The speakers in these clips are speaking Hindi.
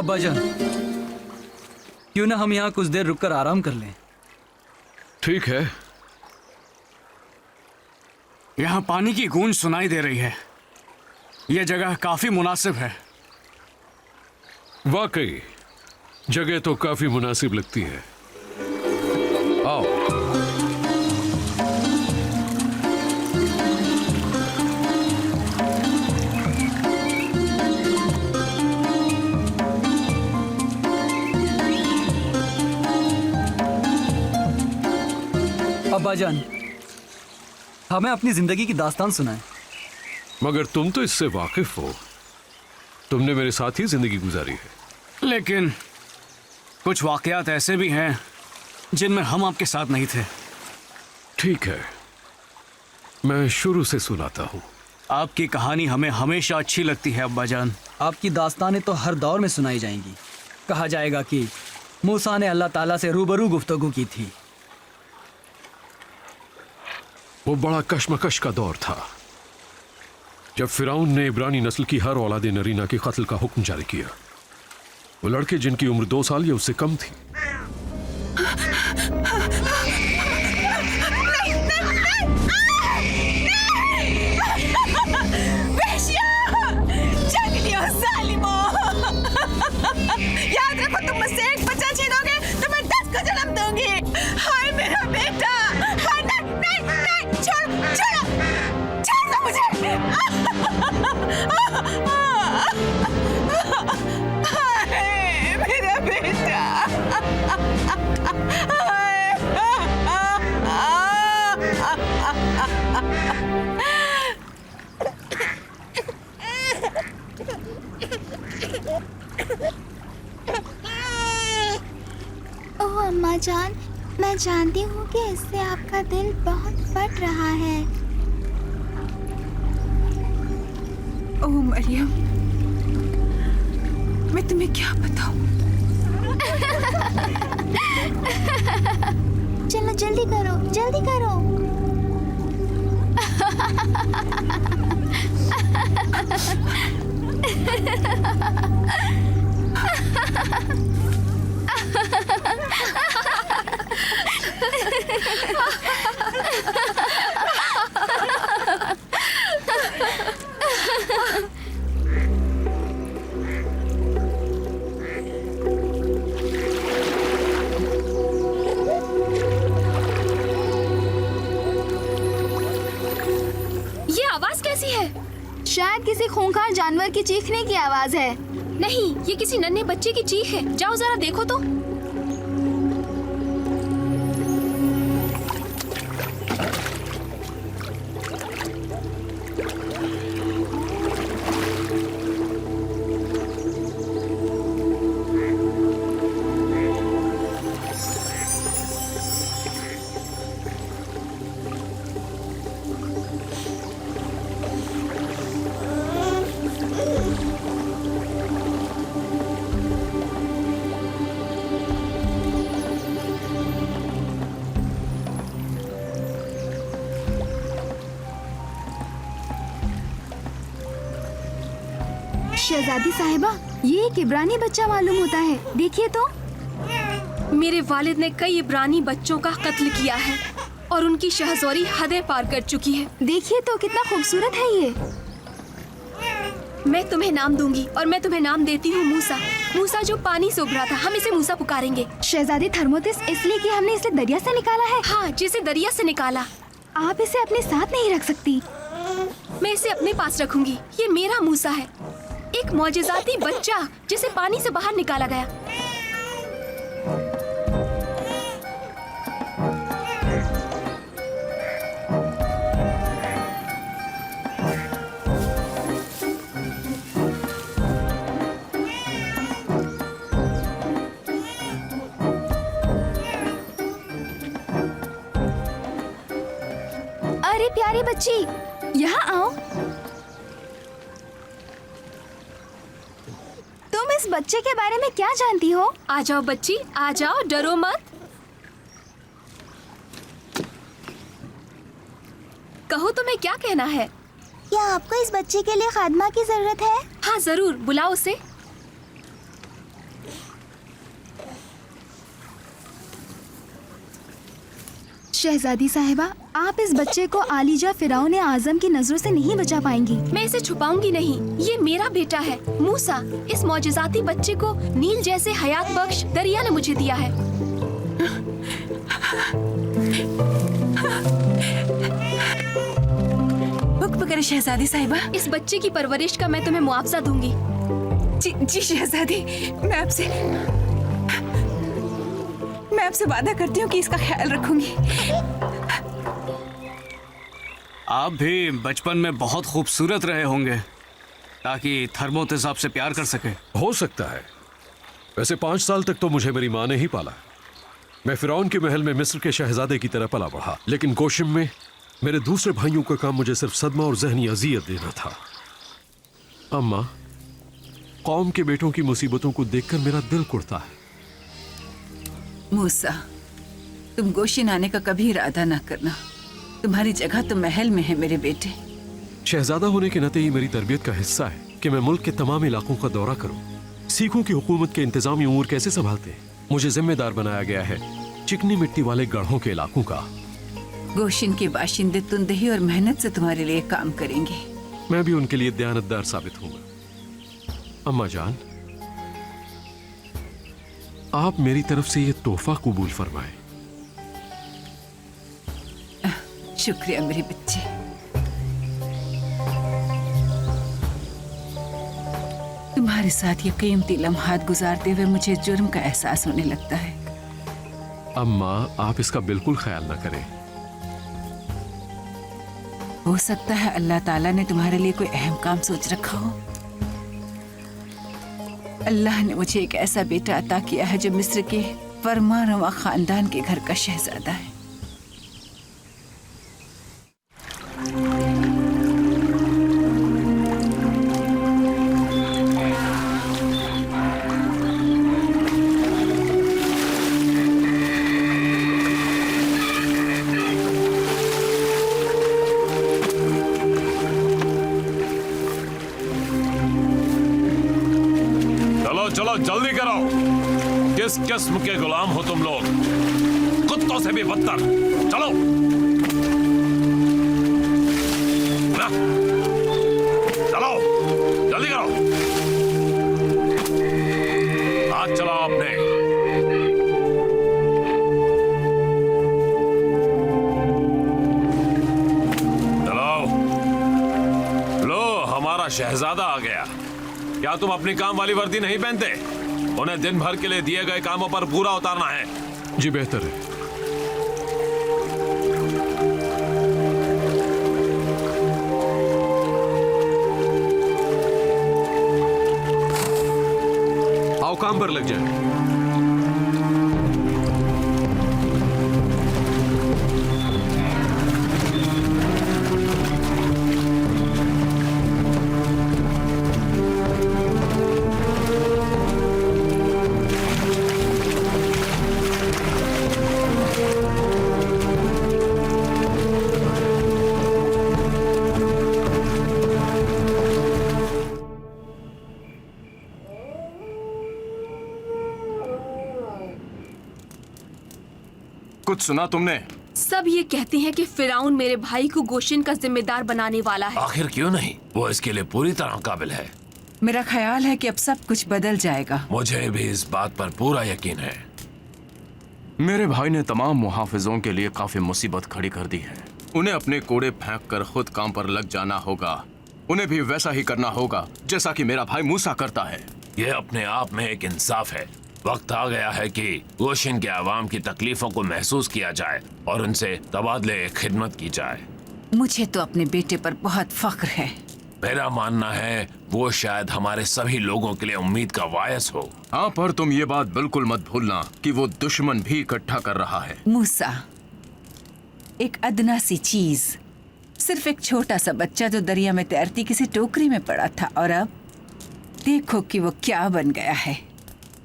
अब्बा जान, क्यों ना हम यहाँ कुछ देर रुककर आराम कर लें। ठीक है। यहाँ पानी की गूंज सुनाई दे रही है। यह जगह काफी मुनासिब है। वाकई जगह तो काफी मुनासिब लगती है। आओ। अब्बा जान, हमें अपनी जिंदगी की दास्तान सुनाएं। मगर तुम तो इससे वाकिफ हो, तुमने मेरे साथ ही जिंदगी गुजारी है। लेकिन कुछ वाकयात ऐसे भी हैं जिनमें हम आपके साथ नहीं थे। ठीक है, मैं शुरू से सुनाता हूँ। आपकी कहानी हमें हमेशा अच्छी लगती है अब्बा जान। आपकी दास्तानें तो हर दौर में सुनाई जाएंगी। कहा जाएगा कि मूसा ने अल्लाह ताला से रूबरू गुफ्तगू की थी। वो बड़ा कश्मकश का दौर था जब फिरौन ने इब्रानी नस्ल की हर औलाद नरीना के कत्ल का हुक्म जारी किया। वो लड़के जिनकी उम्र 2 साल या उससे कम थी। याद रखो, तुम मुझसे एक बच्चा छीनोगे तो मैं 10 को जन्म दूंगी। हाय मेरा बेटा। हाय, नहीं नहीं नहीं, छोड़ छोड़ छोड़ दो मुझे। हाय मेरा बेटा। ओह अम्मा जान, मैं जानती हूँ कि इससे आपका दिल बहुत फट रहा है। ओह मरियम, मैं तुम्हें क्या बताऊं? चलो जल्दी करो, जल्दी करो। ये आवाज कैसी है? शायद किसी खूंखार जानवर की चीखने की आवाज है। नहीं, ये किसी नन्हे बच्चे की चीख है। जाओ जरा देखो तो। शहजादी साहिबा, ये एक इब्रानी बच्चा मालूम होता है। देखिए तो। मेरे वालिद ने कई इब्रानी बच्चों का कत्ल किया है और उनकी शहज़ोरी हदें पार कर चुकी है। देखिए तो कितना खूबसूरत है ये। मैं तुम्हें नाम दूंगी और मैं तुम्हें नाम देती हूँ मूसा। मूसा जो पानी से उभरा था, हम इसे मूसा पुकारेंगे। शहजादी थर्मोतिस, इसलिए कि हमने इसे दरिया से निकाला है। हाँ, जिसे दरिया से निकाला। आप इसे अपने साथ नहीं रख सकती। मैं इसे अपने पास रखूंगी। ये मेरा मूसा है, एक मौजिज़ाती बच्चा जिसे पानी से बाहर निकाला गया। अरे प्यारी बच्ची, यहाँ आओ। तुम इस बच्चे के बारे में क्या जानती हो? आ जाओ बच्ची, आ जाओ, डरो मत। कहो तुम्हें क्या कहना है? क्या आपको इस बच्चे के लिए खादमा की जरूरत है? हाँ जरूर, बुलाओ उसे। शहजादी साहिबा, आप इस बच्चे को आलिजा फिरौन आजम की नजरों से नहीं बचा पाएंगी। मैं इसे छुपाऊंगी नहीं। ये मेरा बेटा है मूसा। इस मौजज़ाती बच्चे को नील जैसे हयात बख्श दरिया ने मुझे दिया है। हुक्म करें शहजादी साहिबा। इस बच्चे की परवरिश का मैं तुम्हें मुआवजा दूंगी। जी शहजादी, मैं आपसे वादा करती हूँ कि इसका ख्याल रखूंगी। आप भी बचपन में बहुत खूबसूरत रहे होंगे ताकि थर्मोतिस आपसे प्यार कर सके। हो सकता है। वैसे 5 साल तक तो मुझे मेरी माँ ने ही पाला। मैं फिरौन के महल में मिस्र के शहजादे की तरह पला बढ़ा, लेकिन गोशिम में मेरे दूसरे भाइयों का काम मुझे सिर्फ सदमा और जहनी अजियत देना था। अम्मा, कौम के बेटों की मुसीबतों को देखकर मेरा दिल कुड़ता है। मूसा, तुम गोशिन आने का कभी इरादा ना करना। तुम्हारी जगह तो महल में है मेरे बेटे। शहजादा होने के नाते ही मेरी तरबियत का हिस्सा है कि मैं मुल्क के तमाम इलाकों का दौरा करूं, सीखूं कि हुकूमत के इंतजामी उमूर कैसे संभालते हैं। मुझे जिम्मेदार बनाया गया है चिकनी मिट्टी वाले गढ़ों के इलाकों का। गोशिन के बाशिंदे तुंदही और मेहनत से तुम्हारे लिए काम करेंगे। मैं भी उनके लिए दयानतदार साबित होऊंगा। अम्मा जान, आप मेरी तरफ से ये तोहफा कबूल फरमाएं। शुक्रिया मेरे बच्चे। तुम्हारे साथ ये कीमती लम्हात गुजारते हुए मुझे जुर्म का एहसास होने लगता है। अम्मा, आप इसका बिल्कुल ख्याल ना करें। हो सकता है अल्लाह ताला ने तुम्हारे लिए कोई अहम काम सोच रखा हो। अल्लाह ने मुझे एक ऐसा बेटा अता किया है जो मिस्र के फरमानरवा खानदान के घर का शहजादा है। चलो जल्दी करो। किस किस्म के गुलाम हो तुम लोग? कुत्तों से भी बदतर। चलो चलो जल्दी करो। हाथ चलाओ अपने। चलो लो, हमारा शहजादा आ गया। क्या तुम अपनी काम वाली वर्दी नहीं पहनते? उन्हें दिन भर के लिए दिए गए कामों पर पूरा उतारना है। जी बेहतर है। आओ काम पर लग जाए। कुछ सुना तुमने? सब ये कहते हैं कि फिरौन मेरे भाई को गोशिन का जिम्मेदार बनाने वाला है। आखिर क्यों नहीं? वो इसके लिए पूरी तरह काबिल है। मेरा ख्याल है कि अब सब कुछ बदल जाएगा। मुझे भी इस बात पर पूरा यकीन है। मेरे भाई ने तमाम मुहाफिजों के लिए काफी मुसीबत खड़ी कर दी है। उन्हें अपने कोड़े फेंक कर खुद काम पर लग जाना होगा। उन्हें भी वैसा ही करना होगा जैसा कि मेरा भाई मूसा करता है। ये अपने आप में एक इंसाफ है। वक्त आ गया है कि गोशिन के आवाम की तकलीफों को महसूस किया जाए और उनसे तबादले खिदमत की जाए। मुझे तो अपने बेटे पर बहुत फख्र है। मेरा मानना है वो शायद हमारे सभी लोगों के लिए उम्मीद का वायस हो। हाँ, पर तुम ये बात बिल्कुल मत भूलना कि वो दुश्मन भी इकट्ठा कर रहा है। मूसा एक अदना सी चीज, सिर्फ एक छोटा सा बच्चा जो दरिया में तैरती किसी टोकरी में पड़ा था, और अब देखो कि वो क्या बन गया है।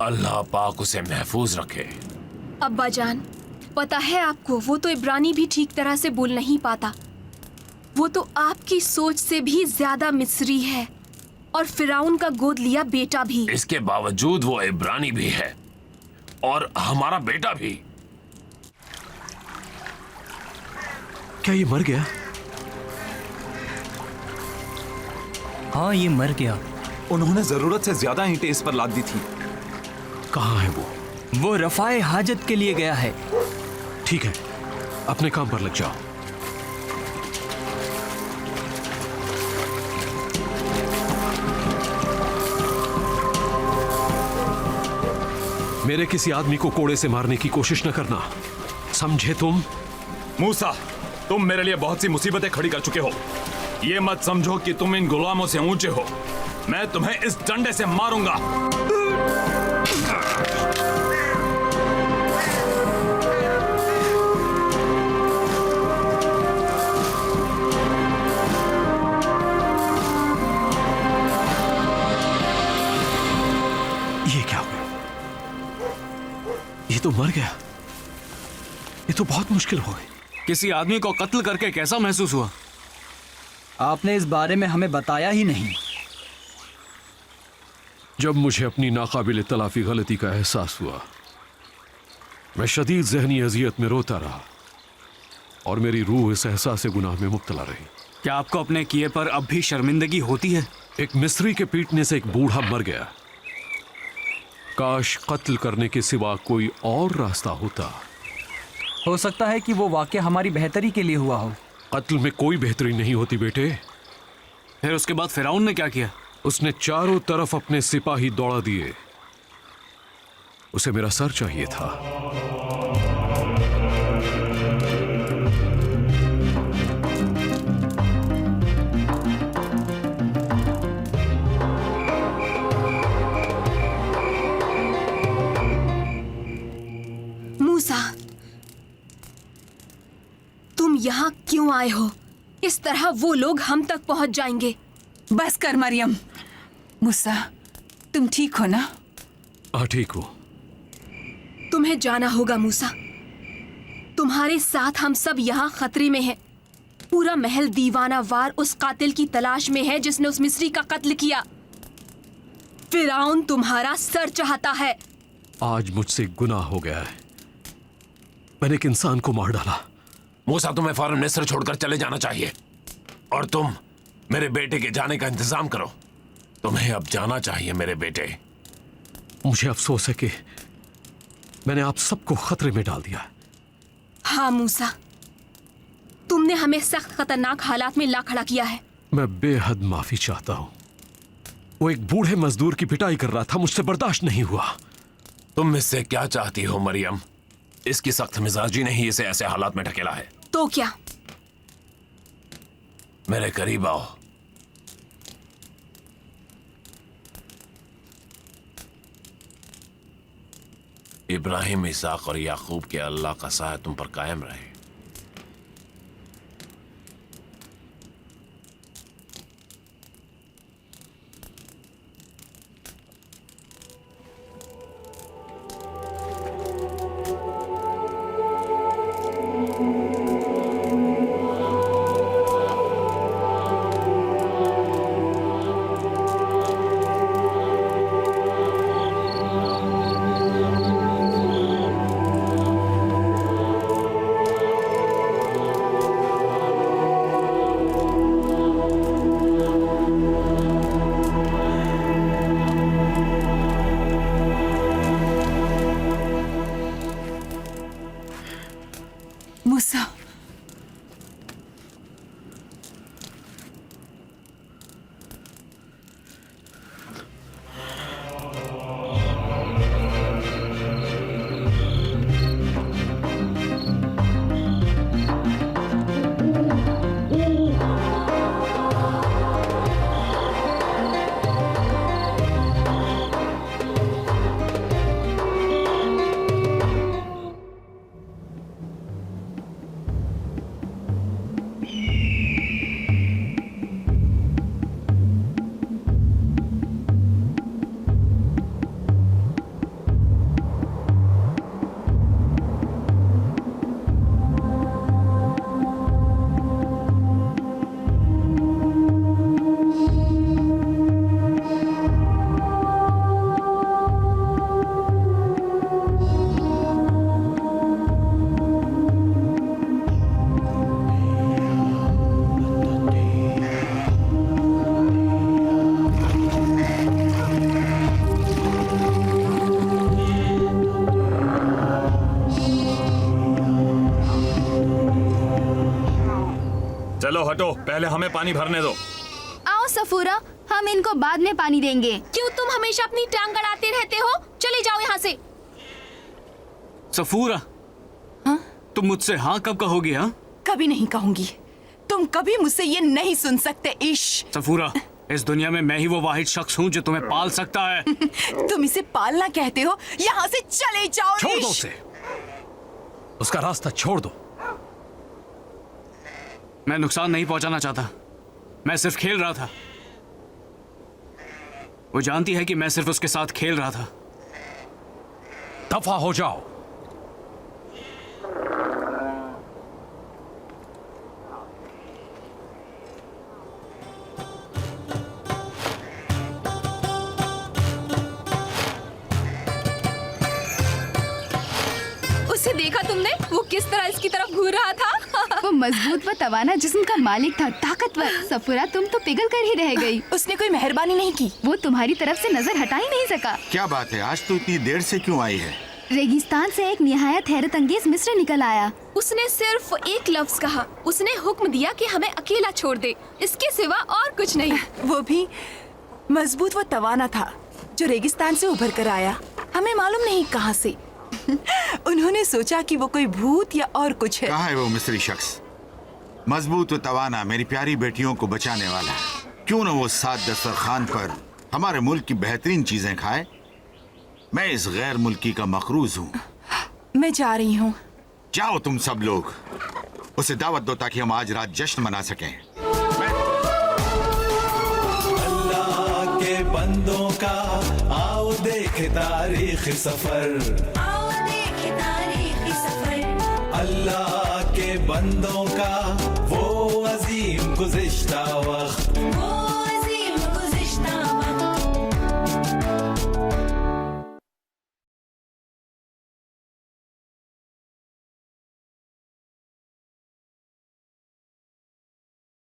अल्लाह पाक उसे महफूज रखे। अब्बा जान, पता है आपको, वो तो इब्रानी भी ठीक तरह से बोल नहीं पाता। वो तो आपकी सोच से भी ज्यादा मिस्री है और फिरौन का गोद लिया बेटा भी। इसके बावजूद वो इब्रानी भी है और हमारा बेटा भी। क्या ये मर गया? हाँ, ये मर गया। उन्होंने जरूरत से ज्यादा ईंटें इस पर लाद दी थी। कहाँ है वो? वो रफाए हाजत के लिए गया है। ठीक है, अपने काम पर लग जाओ। मेरे किसी आदमी को कोड़े से मारने की कोशिश न करना, समझे तुम? मूसा, तुम मेरे लिए बहुत सी मुसीबतें खड़ी कर चुके हो। ये मत समझो कि तुम इन गुलामों से ऊंचे हो। मैं तुम्हें इस डंडे से मारूंगा। ये क्या हुआ? ये तो मर गया। ये तो बहुत मुश्किल हो गई। किसी आदमी को कत्ल करके कैसा महसूस हुआ? आपने इस बारे में हमें बताया ही नहीं। जब मुझे अपनी नाकाबिल तलाफी गलती का एहसास हुआ, मैं शदीद जहनी अजियत में रोता रहा और मेरी रूह इस एहसास गुनाह में मुब्तला रही। क्या आपको अपने किए पर अब भी शर्मिंदगी होती है? एक मिस्री के पीटने से एक बूढ़ा मर गया। काश कत्ल करने के सिवा कोई और रास्ता होता। हो सकता है कि वो वाकया हमारी बेहतरी के लिए हुआ हो। कत्ल में कोई बेहतरी नहीं होती बेटे। फिर उसके बाद फिरौन ने क्या किया? उसने चारों तरफ अपने सिपाही दौड़ा दिए। उसे मेरा सर चाहिए था। मूसा, तुम यहाँ क्यों आए हो? इस तरह वो लोग हम तक पहुंच जाएंगे। बस कर मरियम। मूसा, तुम ठीक हो ना? हाँ, ठीक हो। तुम्हें जाना होगा मूसा। तुम्हारे साथ हम सब यहाँ खतरे में हैं। पूरा महल दीवाना वार उस कातिल की तलाश में है जिसने उस मिस्री का कत्ल किया। फिरौन तुम्हारा सर चाहता है। आज मुझसे गुनाह हो गया है। मैंने एक इंसान को मार डाला। मूसा, तुम्हें फौरन मिस्र छोड़कर चले जाना चाहिए और तुम मेरे बेटे के जाने का इंतजाम करो। तुम्हें अब जाना चाहिए मेरे बेटे। मुझे अफसोस है कि मैंने आप सबको खतरे में डाल दिया। हाँ मूसा, तुमने हमें सख्त खतरनाक हालात में ला खड़ा किया है। मैं बेहद माफी चाहता हूं। वो एक बूढ़े मजदूर की पिटाई कर रहा था, मुझसे बर्दाश्त नहीं हुआ। तुम मुझसे क्या चाहती हो मरियम? इसकी सख्त मिजाजी ने ही इसे ऐसे हालात में ढकेला है। तो क्या? मेरे करीब आओ। इब्राहिम, इसाक और याकूब के अल्लाह का साया तुम पर कायम रहे। मूसा, चलो हटो, पहले हमें पानी भरने दो। आओ सफूरा, हम इनको बाद में पानी देंगे। क्यों तुम हमेशा अपनी टांग अड़ाते रहते हो? चले जाओ यहाँ से। सफूरा, हाँ? तुम मुझसे हाँ कब कहोगी? हाँ, कभी नहीं कहूंगी। तुम कभी मुझसे ये नहीं सुन सकते इश। सफूरा, इस दुनिया में मैं ही वो वाहिद शख्स हूँ जो तुम्हें पाल सकता है। तुम इसे पालना कहते हो? यहाँ से चले जाओ छोड़ दो इश। उसे, उसका रास्ता छोड़ दो। मैं नुकसान नहीं पहुंचाना चाहता, मैं सिर्फ खेल रहा था। वो जानती है कि मैं सिर्फ उसके साथ खेल रहा था। दफा हो जाओ। उसे देखा तुमने? वो किस तरह इसकी तरफ घूर रहा था। वो मजबूत व तवाना जिस्म का मालिक था, ताकतवर। सफूरा, तुम तो पिघल कर ही रह गई। उसने कोई मेहरबानी नहीं की। वो तुम्हारी तरफ से नजर हटा ही नहीं सका। क्या बात है, आज तो इतनी देर से क्यों आई है? रेगिस्तान से एक निहायत हैरत अंगेज मिस्र निकल आया। उसने सिर्फ एक लफ्ज कहा। उसने हुक्म दिया कि हमें अकेला छोड़ दे, इसके सिवा और कुछ नहीं। वो भी मजबूत व तवाना था, जो रेगिस्तान से उभर कर आया, हमें मालूम नहीं कहाँ से। उन्होंने सोचा कि वो कोई भूत या और कुछ है। कहाँ है वो मिस्री शख्स, मजबूत व तवाना, मेरी प्यारी बेटियों को बचाने वाला? क्यों न वो साथ दस्तरखान पर हमारे मुल्क की बेहतरीन चीजें खाए। मैं इस गैर मुल्की का मखरूज हूँ। मैं जा रही हूँ। जाओ तुम सब लोग, उसे दावत दो ताकि हम आज रात जश्न मना सकें। अल्लाह के बंदों का आओ देखे तारीख सफर, आओ देखे तारीख सफर। अल्लाह के बंदों का वो अजीम गुज़िश्ता वक्त, वो